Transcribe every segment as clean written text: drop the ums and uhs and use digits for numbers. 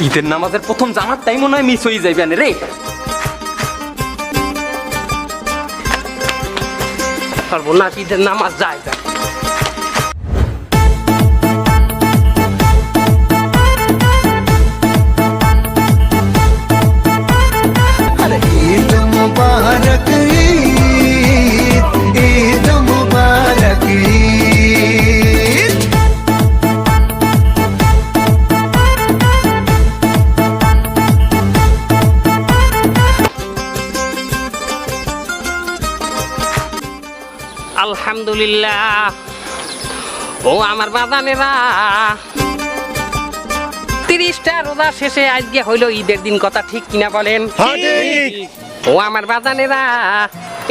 ঈদের নামাজের প্রথম জামাতটাই মনে হয় মিস হয়ে যাইবে রে। সর্বনাশ, ঈদের নামাজ যায় যায়। ईद मुबारक ईद ईद मुबारक ईद। আলহামদুলিল্লাহ। ও আমার বাজানেরা, 30টা রোজা শেষে আজকে হইল ঈদের দিন, কথা ঠিক কিনা বলেন? ও আমার বাজানেরা,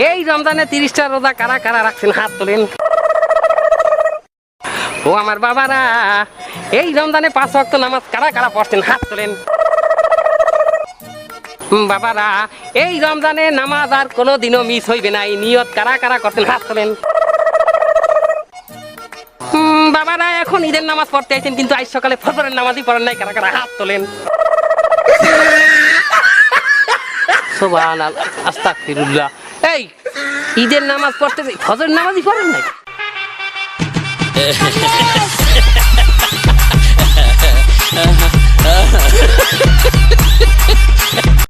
এই রমজানে 30টা রোজা কারা কারা রাখছেন হাত তোলেন। ও আমার বাবারা, এই রমজানে 5 ওয়াক্ত নামাজ কারা কারা পড়ছেন হাত তোলেন। বাবারা, এই রমজানে নামাজ আর কোনোদিনও মিস হইবে না, এই নিয়ত কারা কারা করতেন হাত তোলেন। বাবারা, এখন ঈদের নামাজ পড়তে আইছেন কিন্তু আজ সকালে ফজরের নামাজই পড়েন নাই, কারা কারা হাত তোলেন। সুবহানাল্লাহ, আস্তাগফিরুল্লাহ। এই ঈদের নামাজ পড়তে ফজরের নামাজই পড়েন নাই?